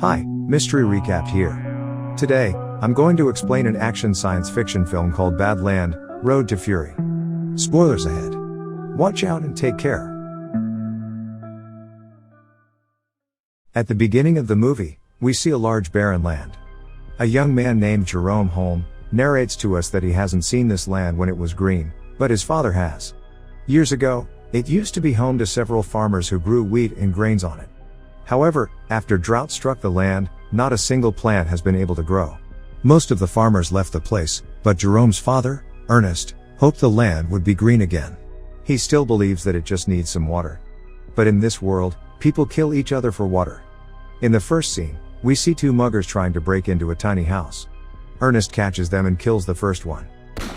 Hi, Mystery Recap here. Today, I'm going to explain an action science fiction film called Badland: Road to Fury. Spoilers ahead. Watch out and take care. At the beginning of the movie, we see a large barren land. A young man named Jerome Holm narrates to us that he hasn't seen this land when it was green, but his father has. Years ago, it used to be home to several farmers who grew wheat and grains on it. However, after drought struck the land, not a single plant has been able to grow. Most of the farmers left the place, but Jerome's father, Ernest, hoped the land would be green again. He still believes that it just needs some water. But in this world, people kill each other for water. In the first scene, we see two muggers trying to break into a tiny house. Ernest catches them and kills the first one.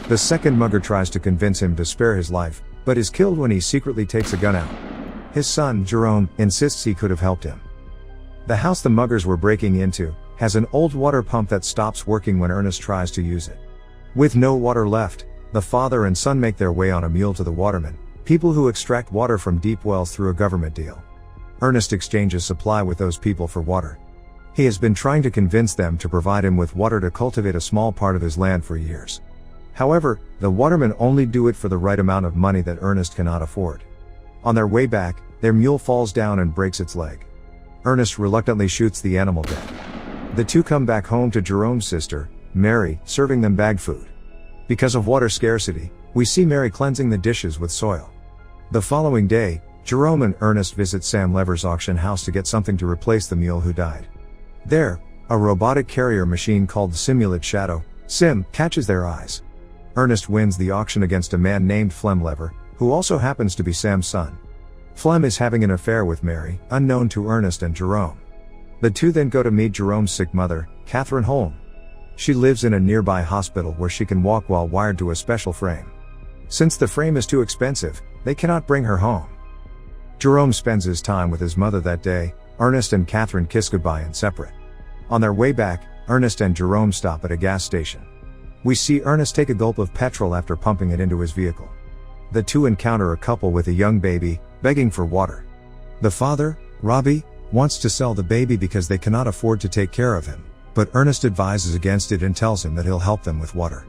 The second mugger tries to convince him to spare his life, but is killed when he secretly takes a gun out. His son, Jerome, insists he could have helped him. The house the muggers were breaking into has an old water pump that stops working when Ernest tries to use it. With no water left, the father and son make their way on a mule to the watermen, people who extract water from deep wells through a government deal. Ernest exchanges supply with those people for water. He has been trying to convince them to provide him with water to cultivate a small part of his land for years. However, the watermen only do it for the right amount of money that Ernest cannot afford. On their way back, their mule falls down and breaks its leg. Ernest reluctantly shoots the animal dead. The two come back home to Jerome's sister, Mary, serving them bagged food. Because of water scarcity, we see Mary cleansing the dishes with soil. The following day, Jerome and Ernest visit Sam Lever's auction house to get something to replace the mule who died. There, a robotic carrier machine called the Simulate Shadow, Sim, catches their eyes. Ernest wins the auction against a man named Flem Lever, who also happens to be Sam's son. Flem is having an affair with Mary, unknown to Ernest and Jerome. The two then go to meet Jerome's sick mother, Catherine Holm. She lives in a nearby hospital where she can walk while wired to a special frame. Since the frame is too expensive, they cannot bring her home. Jerome spends his time with his mother that day. Ernest and Catherine kiss goodbye and separate. On their way back, Ernest and Jerome stop at a gas station. We see Ernest take a gulp of petrol after pumping it into his vehicle. The two encounter a couple with a young baby, begging for water. The father, Robbie, wants to sell the baby because they cannot afford to take care of him, but Ernest advises against it and tells him that he'll help them with water.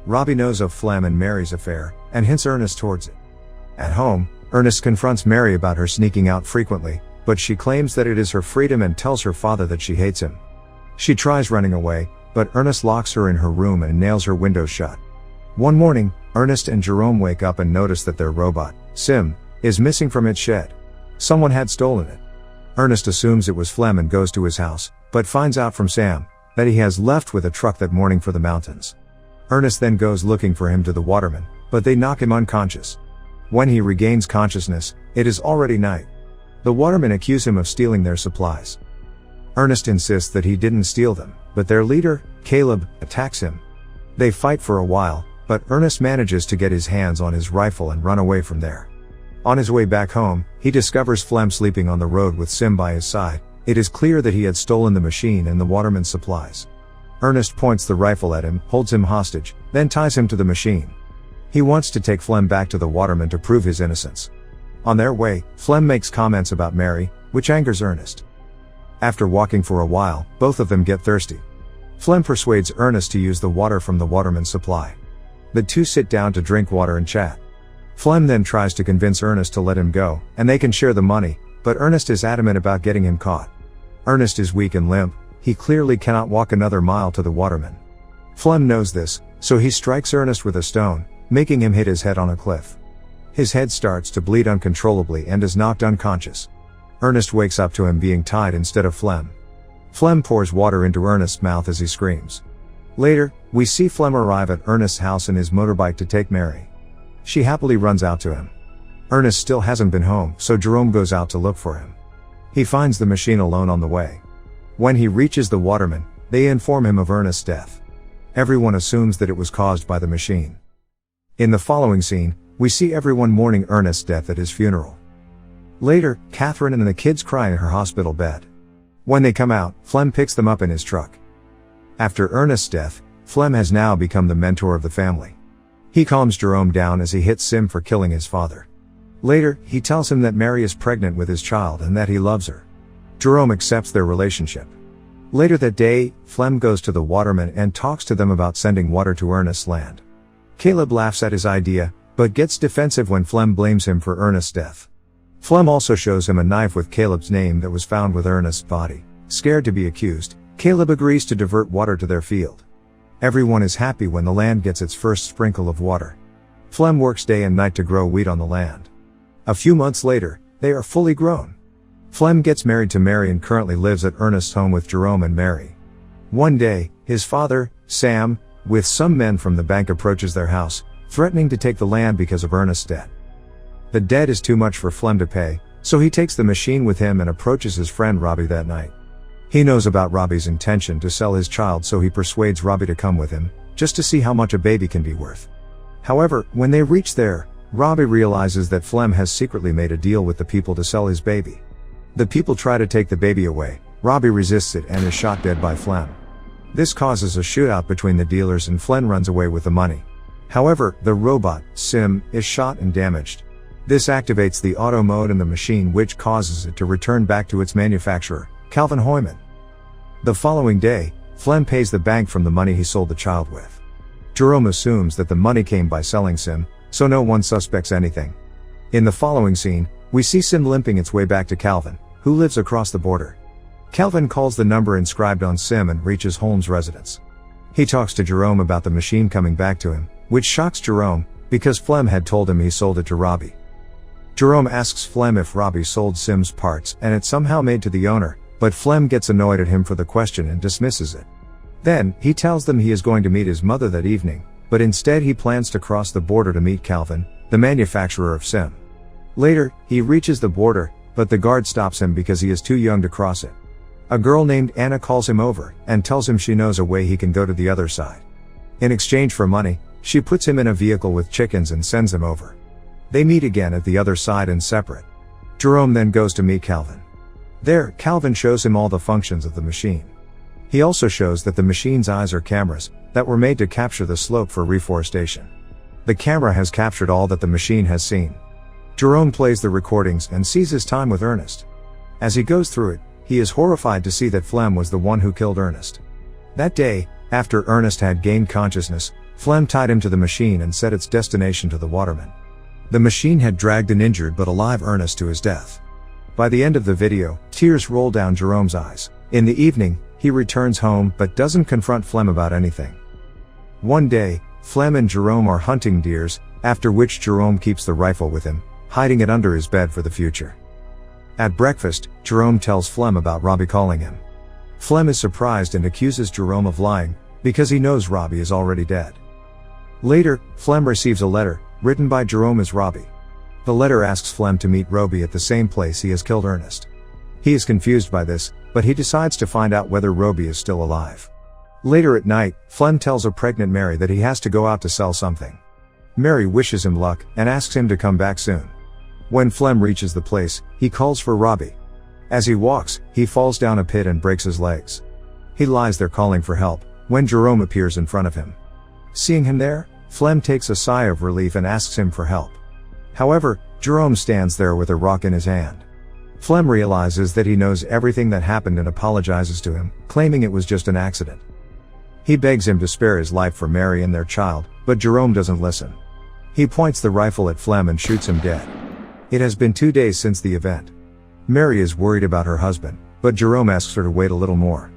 Robbie knows of Flem and Mary's affair, and hints Ernest towards it. At home, Ernest confronts Mary about her sneaking out frequently, but she claims that it is her freedom and tells her father that she hates him. She tries running away, but Ernest locks her in her room and nails her windows shut. One morning, Ernest and Jerome wake up and notice that their robot, Sim, is missing from its shed. Someone had stolen it. Ernest assumes it was Flem and goes to his house, but finds out from Sam that he has left with a truck that morning for the mountains. Ernest then goes looking for him to the watermen, but they knock him unconscious. When he regains consciousness, it is already night. The watermen accuse him of stealing their supplies. Ernest insists that he didn't steal them, but their leader, Caleb, attacks him. They fight for a while, but Ernest manages to get his hands on his rifle and run away from there. On his way back home, he discovers Flem sleeping on the road with Sim by his side. It is clear that he had stolen the machine and the waterman's supplies. Ernest points the rifle at him, holds him hostage, then ties him to the machine. He wants to take Flem back to the waterman to prove his innocence. On their way, Flem makes comments about Mary, which angers Ernest. After walking for a while, both of them get thirsty. Flem persuades Ernest to use the water from the waterman's supply. The two sit down to drink water and chat. Flem then tries to convince Ernest to let him go, and they can share the money, but Ernest is adamant about getting him caught. Ernest is weak and limp. He clearly cannot walk another mile to the waterman. Flem knows this, so he strikes Ernest with a stone, making him hit his head on a cliff. His head starts to bleed uncontrollably and is knocked unconscious. Ernest wakes up to him being tied instead of Flem. Flem pours water into Ernest's mouth as he screams. Later, we see Flem arrive at Ernest's house in his motorbike to take Mary. She happily runs out to him. Ernest still hasn't been home, so Jerome goes out to look for him. He finds the machine alone on the way. When he reaches the watermen, they inform him of Ernest's death. Everyone assumes that it was caused by the machine. In the following scene, we see everyone mourning Ernest's death at his funeral. Later, Catherine and the kids cry in her hospital bed. When they come out, Flem picks them up in his truck. After Ernest's death, Flem has now become the mentor of the family. He calms Jerome down as he hits Sim for killing his father. Later, he tells him that Mary is pregnant with his child and that he loves her. Jerome accepts their relationship. Later that day, Flem goes to the watermen and talks to them about sending water to Ernest's land. Caleb laughs at his idea, but gets defensive when Flem blames him for Ernest's death. Flem also shows him a knife with Caleb's name that was found with Ernest's body. Scared to be accused, Caleb agrees to divert water to their field. Everyone is happy when the land gets its first sprinkle of water. Flem works day and night to grow wheat on the land. A few months later, they are fully grown. Flem gets married to Mary and currently lives at Ernest's home with Jerome and Mary. One day, his father, Sam, with some men from the bank approaches their house, threatening to take the land because of Ernest's debt. The debt is too much for Flem to pay, so he takes the machine with him and approaches his friend Robbie that night. He knows about Robbie's intention to sell his child, so he persuades Robbie to come with him, just to see how much a baby can be worth. However, when they reach there, Robbie realizes that Flem has secretly made a deal with the people to sell his baby. The people try to take the baby away, Robbie resists it and is shot dead by Flem. This causes a shootout between the dealers and Flem runs away with the money. However, the robot, Sim, is shot and damaged. This activates the auto mode in the machine, which causes it to return back to its manufacturer, Calvin Hoyman. The following day, Flem pays the bank from the money he sold the child with. Jerome assumes that the money came by selling Sim, so no one suspects anything. In the following scene, we see Sim limping its way back to Calvin, who lives across the border. Calvin calls the number inscribed on Sim and reaches Holmes' residence. He talks to Jerome about the machine coming back to him, which shocks Jerome, because Flem had told him he sold it to Robbie. Jerome asks Flem if Robbie sold Sim's parts and it somehow made to the owner, but Flem gets annoyed at him for the question and dismisses it. Then, he tells them he is going to meet his mother that evening, but instead he plans to cross the border to meet Calvin, the manufacturer of Sim. Later, he reaches the border, but the guard stops him because he is too young to cross it. A girl named Anna calls him over and tells him she knows a way he can go to the other side. In exchange for money, she puts him in a vehicle with chickens and sends him over. They meet again at the other side and separate. Jerome then goes to meet Calvin. There, Calvin shows him all the functions of the machine. He also shows that the machine's eyes are cameras that were made to capture the slope for reforestation. The camera has captured all that the machine has seen. Jerome plays the recordings and sees his time with Ernest. As he goes through it, he is horrified to see that Flem was the one who killed Ernest. That day, after Ernest had gained consciousness, Flem tied him to the machine and set its destination to the waterman. The machine had dragged an injured but alive Ernest to his death. By the end of the video, tears roll down Jerome's eyes. In the evening, he returns home but doesn't confront Flem about anything. One day, Flem and Jerome are hunting deers, after which Jerome keeps the rifle with him, hiding it under his bed for the future. At breakfast, Jerome tells Flem about Robbie calling him. Flem is surprised and accuses Jerome of lying, because he knows Robbie is already dead. Later, Flem receives a letter, written by Jerome as Robbie. The letter asks Flem to meet Robbie at the same place he has killed Ernest. He is confused by this, but he decides to find out whether Robbie is still alive. Later at night, Flem tells a pregnant Mary that he has to go out to sell something. Mary wishes him luck and asks him to come back soon. When Flem reaches the place, he calls for Robbie. As he walks, he falls down a pit and breaks his legs. He lies there calling for help, when Jerome appears in front of him. Seeing him there, Flem takes a sigh of relief and asks him for help. However, Jerome stands there with a rock in his hand. Flem realizes that he knows everything that happened and apologizes to him, claiming it was just an accident. He begs him to spare his life for Mary and their child, but Jerome doesn't listen. He points the rifle at Flem and shoots him dead. It has been 2 days since the event. Mary is worried about her husband, but Jerome asks her to wait a little more.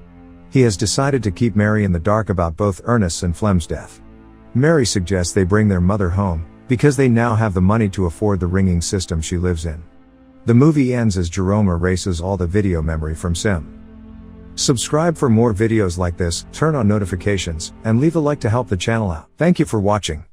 He has decided to keep Mary in the dark about both Ernest's and Flem's death. Mary suggests they bring their mother home, because they now have the money to afford the ringing system she lives in. The movie ends as Jerome erases all the video memory from Sim. Subscribe for more videos like this, turn on notifications, and leave a like to help the channel out. Thank you for watching.